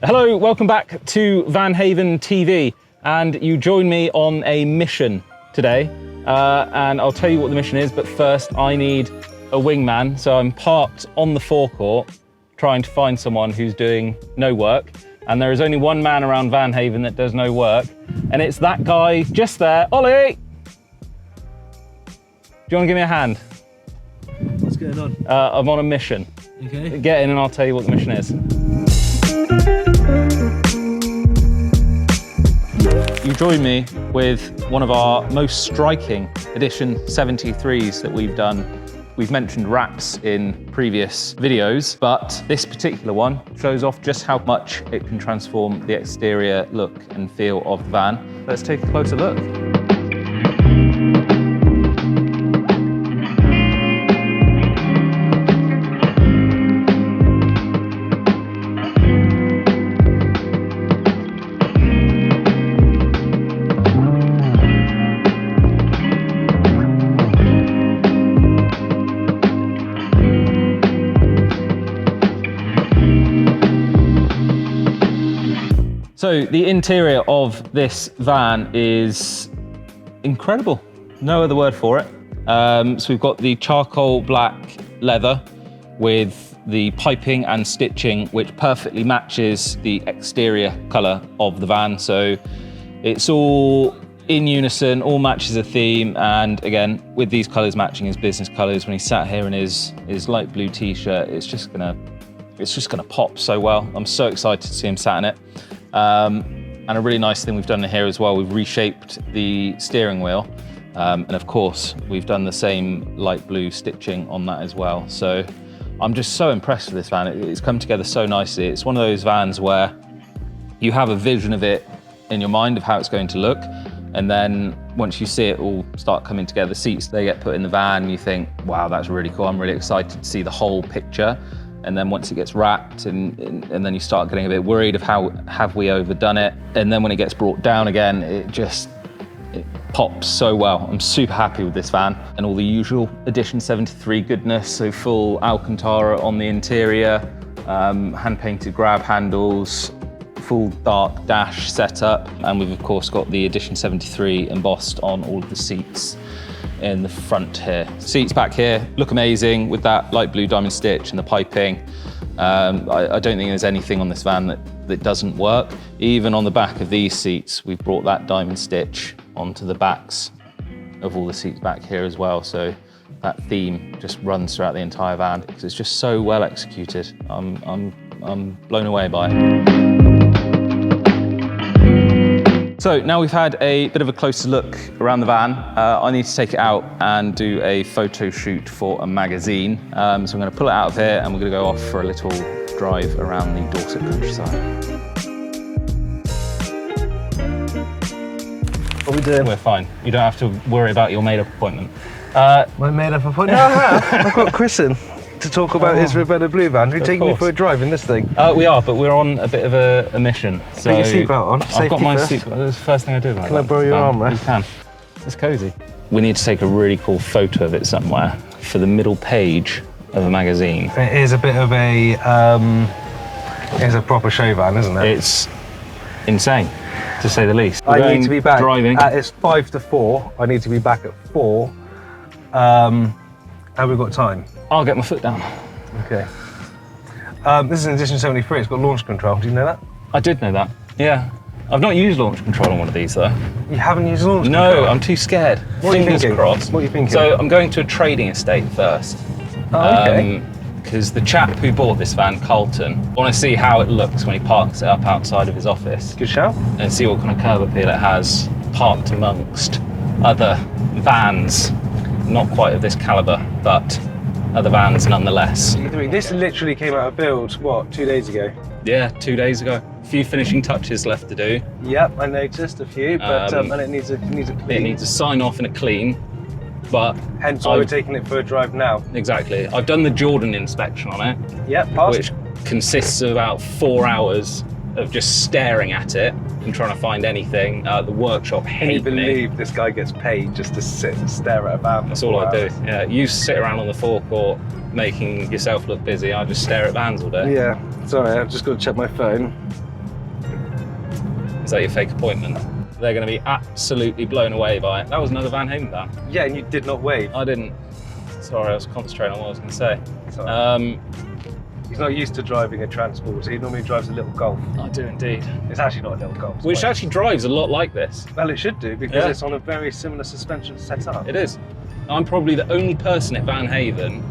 Hello, welcome back to VanHaven TV, and you join me on a mission today, and I'll tell you what the mission is, but first I need a wingman, so I'm parked on the forecourt trying to find someone who's doing no work, and there is only one man around VanHaven that does no work, and it's that guy just there. Ollie! Do you want to give me a hand? What's going on? I'm on a mission. Okay. Get in and I'll tell you what the mission is. You join me with one of our most striking edition 73s that we've done. We've mentioned wraps in previous videos, but this particular one shows off just how much it can transform the exterior look and feel of the van. Let's take a closer look. So the interior of this van is incredible. No other word for it. So we've got the charcoal black leather with the piping and stitching, which perfectly matches the exterior color of the van. So it's all in unison, all matches a theme. And again, with these colors matching his business colors, when he sat here in his light blue t-shirt, it's just gonna pop so well. I'm so excited to see him sat in it. And a really nice thing we've done here as well, we've reshaped the steering wheel. And of course, we've done the same light blue stitching on that as well. So I'm just so impressed with this van. It's come together so nicely. It's one of those vans where you have a vision of it in your mind of how it's going to look. And then once you see it all start coming together, the seats, they get put in the van, you think, wow, that's really cool. I'm really excited to see the whole picture. And then once it gets wrapped and then you start getting a bit worried of how have we overdone it. And then when it gets brought down again, it pops so well. I'm super happy with this van and all the usual Edition 73 goodness. So full Alcantara on the interior, hand-painted grab handles, full dark dash setup. And we've of course got the Edition 73 embossed on all of the seats in the front here. Seats back here look amazing with that light blue diamond stitch and the piping. I don't think there's anything on this van that doesn't work. Even on the back of these seats, we've brought that diamond stitch onto the backs of all the seats back here as well. So that theme just runs throughout the entire van because it's just so well executed. I'm blown away by it. So now we've had a bit of a closer look around the van, I need to take it out and do a photo shoot for a magazine. So I'm going to pull it out of here and we're going to go off for a little drive around the Dorset countryside. What are we doing? We're fine. You don't have to worry about your made-up appointment. My made-up appointment? No, I have. I've got Chris in to talk about his Rebella Blue van. You're taking me for a drive in this thing? We are, but we're on a bit of a mission. So put your seatbelt on. I've got my seatbelt. That's the first thing I do about it. Can I borrow your armrest? You can. It's cozy. We need to take a really cool photo of it somewhere for the middle page of a magazine. It is a bit of a, it's a proper show van, isn't it? It's insane, to say the least. I need to be back. Driving. It's 5 to 4. I need to be back at 4. Have we got time? I'll get my foot down. Okay. This is an Edition 73. It's got launch control. Do you know that? I did know that. Yeah. I've not used launch control on one of these though. You haven't used launch control? No, I'm too scared. What are you Fingers thinking? crossed. What are you thinking? So I'm going to a trading estate first. Oh, okay. Because the chap who bought this van, Carlton, I want to see how it looks when he parks it up outside of his office. Good shout. And see what kind of curb appeal it has parked amongst other vans. Not quite of this caliber, but other vans nonetheless. This literally came out of build, what, 2 days ago? Yeah, 2 days ago. A few finishing touches left to do. Yep, I noticed a few, but and it needs a clean. It needs a sign off and a clean, but hence why we're taking it for a drive now. Exactly. I've done the Jordan inspection on it. Yep, passed. Which consists of about 4 hours of just staring at it and trying to find anything. The workshop hate me. Can you believe this guy gets paid just to sit and stare at a van? That's all I do. Yeah, you sit around on the forecourt making yourself look busy. I just stare at vans all day. Yeah, sorry, I've just got to check my phone. Is that your fake appointment? They're going to be absolutely blown away by it. That was another VanHaven van. Yeah, and you did not wave. I didn't. Sorry, I was concentrating on what I was going to say. Sorry. He's not used to driving a transport, so he normally drives a little Golf. I do indeed. It's actually not a little Golf. Which actually drives a lot like this. Well, it should do, because it's on a very similar suspension setup. It is. I'm probably the only person at VanHaven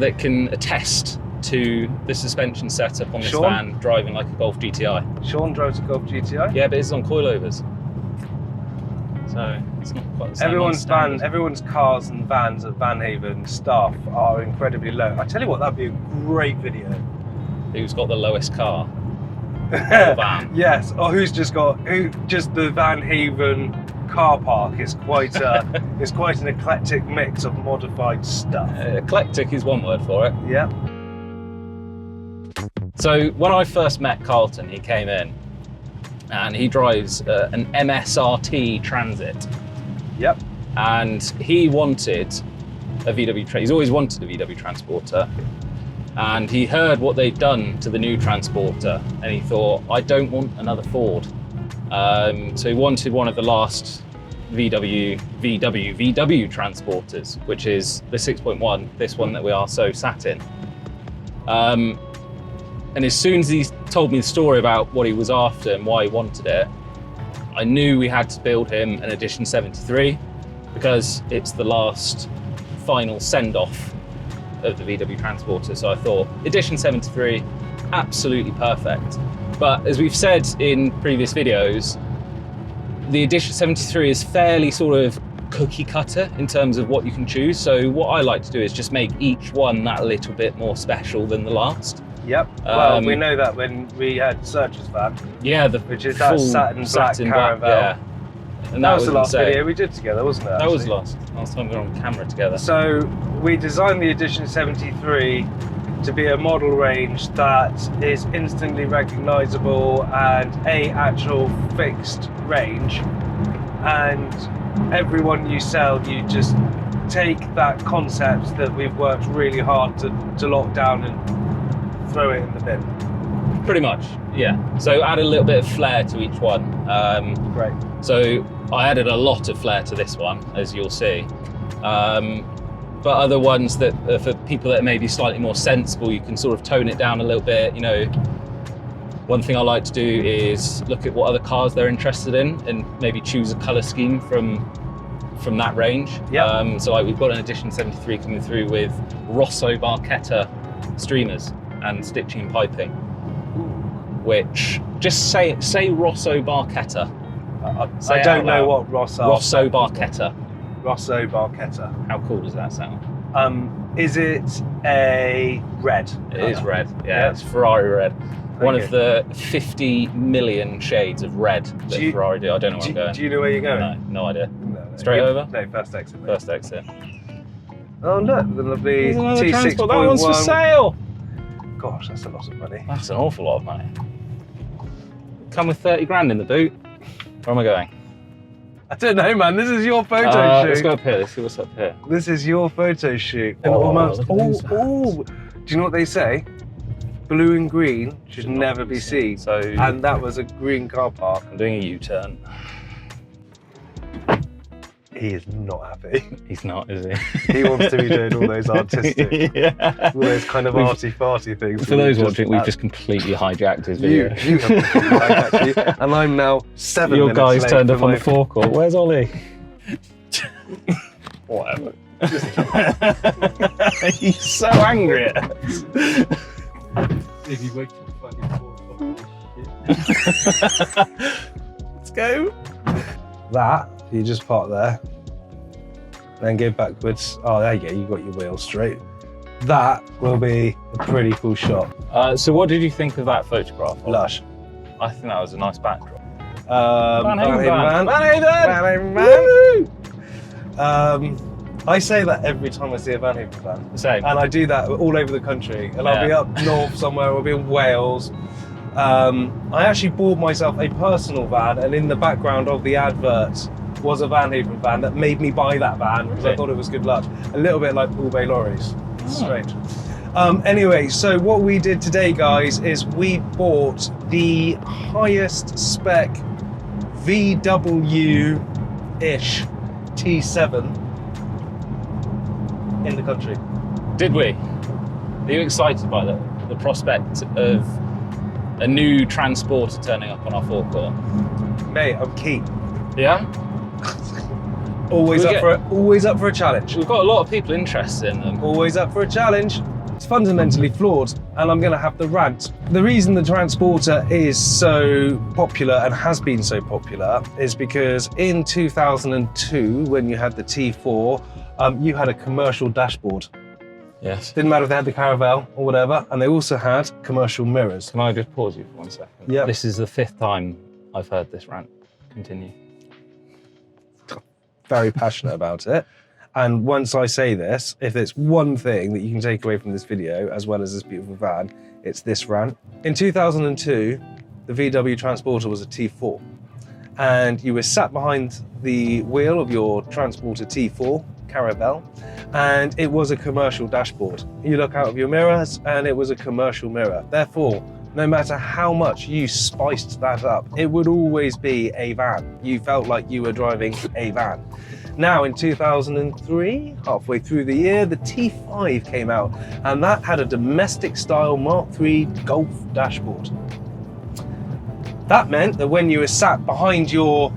that can attest to the suspension setup on this van driving like a Golf GTI. Sean drives a Golf GTI? Yeah, but it's on coilovers. So it's not quite the same. Everyone's cars and vans at VanHaven staff are incredibly low. I tell you what, that'd be a great video. Who's got the lowest car? The van. Yes, or just the VanHaven car park is quite is quite an eclectic mix of modified stuff. Eclectic is one word for it. Yeah. So when I first met Carlton, he came in and he drives an MSRT Transit. Yep. And he wanted a VW, he's always wanted a VW Transporter. And he heard what they'd done to the new Transporter and he thought, I don't want another Ford. So he wanted one of the last VW Transporters, which is the 6.1, this one that we are so sat in. And as soon as he told me the story about what he was after and why he wanted it, I knew we had to build him an Edition 73 because it's the last final send-off of the VW Transporter. So I thought, Edition 73, absolutely perfect. But as we've said in previous videos, the Edition 73 is fairly sort of cookie cutter in terms of what you can choose. So what I like to do is just make each one that little bit more special than the last. Yep. Well, we know that when we had Searcher's van. Yeah, which is that satin black Caravel. Yeah. And that was the last video we did together, wasn't it? That was the last time we were on camera together. So we designed the Edition 73 to be a model range that is instantly recognisable and a actual fixed range. And everyone you sell, you just take that concept that we've worked really hard to lock down and throw it in the bin. Pretty much, yeah. So add a little bit of flair to each one. Great. So I added a lot of flair to this one, as you'll see. But other ones that are for people that may be slightly more sensible, you can sort of tone it down a little bit. You know, one thing I like to do is look at what other cars they're interested in and maybe choose a colour scheme from that range. Yeah. So like we've got an Edition 73 coming through with Rosso Barchetta streamers and stitching and piping. Which, just say Rosso Barchetta. I don't know what Rosso Barchetta. Rosso Barchetta. How cool does that sound? Is it a red? It is red, yeah, it's Ferrari red. One of the 50 million shades of red that Ferrari do. I don't know where I'm going. Do you know where you're going? No idea. No. Straight over? No, first exit. Mate. First exit. Oh look, the lovely T6.1. That one's for sale! Gosh, that's a lot of money. That's an awful lot of money. Come with 30 grand in the boot. Where am I going? I don't know, man. This is your photo shoot. Let's go up here. Let's see what's up here. This is your photo shoot. Oh, almost. Oh, do you know what they say? Blue and green should never be seen. So, and that was a green car park. I'm doing a U-turn. He is not happy. He's not, is he? He wants to be doing all those artistic, all those kind of arty-farty things. For those watching, we've just completely hijacked his video. You have hijacked you, and I'm now 7 Your minutes guy's late turned up for on my... the forecourt. Where's Ollie? Whatever. He's so angry at us. If you wait till fucking 4 o'clock. Let's go. That, you just park there, then go backwards. Oh, there you go, you got your wheels straight. That will be a pretty cool shot. So what did you think of that photograph? Lush. I think that was a nice backdrop. VanHaven van. I say that every time I see a VanHaven van. Same. And I do that all over the country. And I'll be up north somewhere, I'll be in Wales. I actually bought myself a personal van, and in the background of the advert was a VanHaven van that made me buy that van because I thought it was good luck. A little bit like Pool Bay lorries. Strange. Anyway, so what we did today, guys, is we bought the highest spec VW-ish T7 in the country. Did we? Are you excited by the prospect of a new transporter turning up on our forecourt? Mate, I'm keen. Yeah? Always up for a challenge. We've got a lot of people interested in them. Always up for a challenge. It's fundamentally flawed, and I'm going to have the rant. The reason the Transporter is so popular and has been so popular is because in 2002, when you had the T4, you had a commercial dashboard. Yes. Didn't matter if they had the Caravelle or whatever, and they also had commercial mirrors. Can I just pause you for 1 second? Yeah. This is the 5th time I've heard this rant. Continue. Very passionate about it. And once I say this, if there's one thing that you can take away from this video, as well as this beautiful van, it's this rant. In 2002, the VW Transporter was a T4. And you were sat behind the wheel of your Transporter T4 Caravelle, and it was a commercial dashboard. You look out of your mirrors, and it was a commercial mirror. Therefore, no matter how much you spiced that up, it would always be a van. You felt like you were driving a van. Now in 2003, halfway through the year, the T5 came out, and that had a domestic style Mark III Golf dashboard. That meant that when you were sat behind your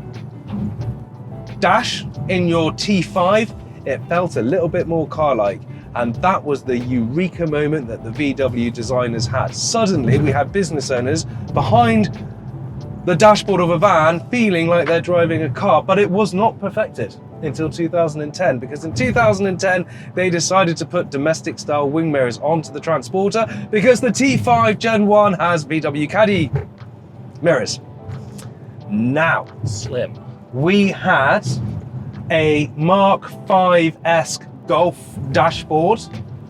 dash in your T5, it felt a little bit more car-like. And that was the eureka moment that the VW designers had. Suddenly, we had business owners behind the dashboard of a van feeling like they're driving a car, but it was not perfected until 2010, because in 2010, they decided to put domestic style wing mirrors onto the Transporter because the T5 Gen 1 has VW Caddy mirrors. Now, Slim. we had a Mark V-esque Golf dashboard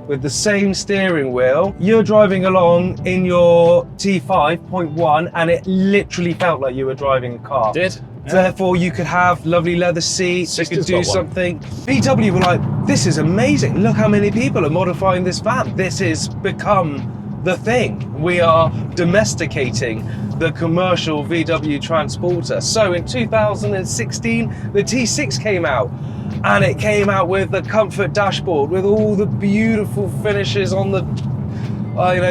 with the same steering wheel. You're driving along in your T5.1 and it literally felt like you were driving a car. Did? Yeah. Therefore, you could have lovely leather seats, you could do got one. something. VW were like, this is amazing. Look how many people are modifying this van. This has become the thing. We are domesticating the commercial VW Transporter. So in 2016, the T6 came out. And it came out with the comfort dashboard with all the beautiful finishes on the,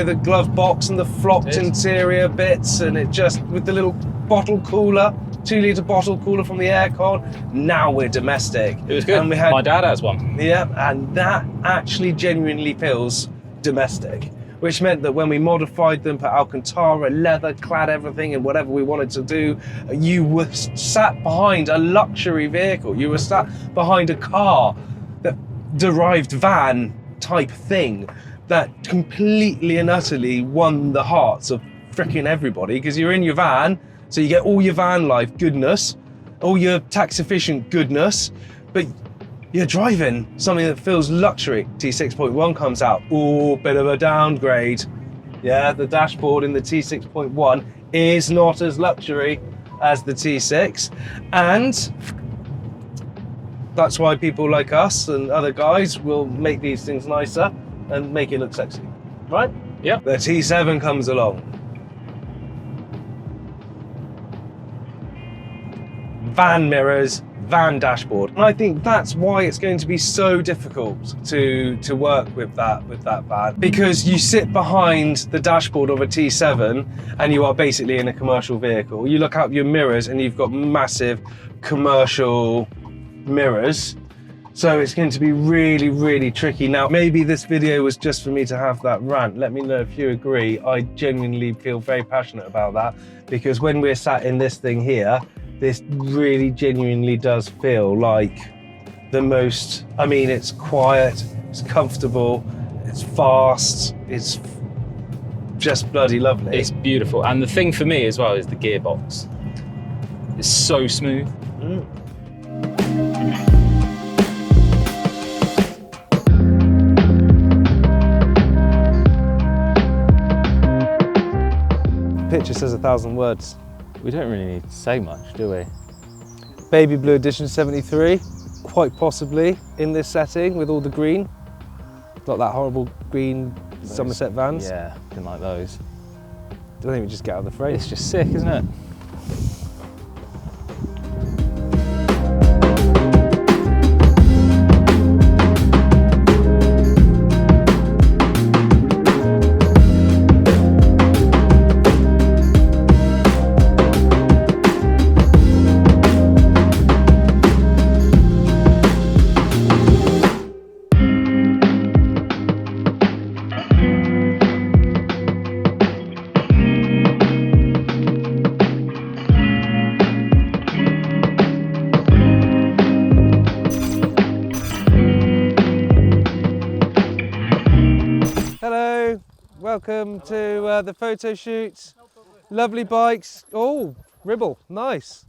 the glove box and the flocked interior bits, and it just with the little bottle cooler, 2-litre bottle cooler from the aircon. Now we're domestic. It was good. And we had, my dad has one. Yeah, and that actually genuinely feels domestic, which meant that when we modified them, put Alcantara, leather, clad everything and whatever we wanted to do, you were sat behind a luxury vehicle. You were sat behind a car, that derived van type thing that completely and utterly won the hearts of freaking everybody, because you're in your van, so you get all your van life goodness, all your tax efficient goodness, but you're driving something that feels luxury. T6.1 comes out. Ooh, bit of a downgrade. Yeah, the dashboard in the T6.1 is not as luxury as the T6. And that's why people like us and other guys will make these things nicer and make it look sexy, right? Yeah. The T7 comes along. Van mirrors, van dashboard. And I think that's why it's going to be so difficult to work with that van, because you sit behind the dashboard of a T7 and you are basically in a commercial vehicle. You look out your mirrors and you've got massive commercial mirrors. So it's going to be really, really tricky. Now, maybe this video was just for me to have that rant. Let me know if you agree. I genuinely feel very passionate about that, because when we're sat in this thing here, this really genuinely does feel like the most, it's quiet, it's comfortable, it's fast, it's just bloody lovely. It's beautiful. And the thing for me as well is the gearbox. It's so smooth. Picture says 1,000 words. We don't really need to say much, do we? Baby blue edition 73, quite possibly in this setting with all the green. Not that horrible green Somerset vans? Yeah, looking like those. Don't think we just get out of the frame. It's just sick, isn't it? Hello, welcome to the photo shoot. Lovely bikes. Oh, Ribble, nice.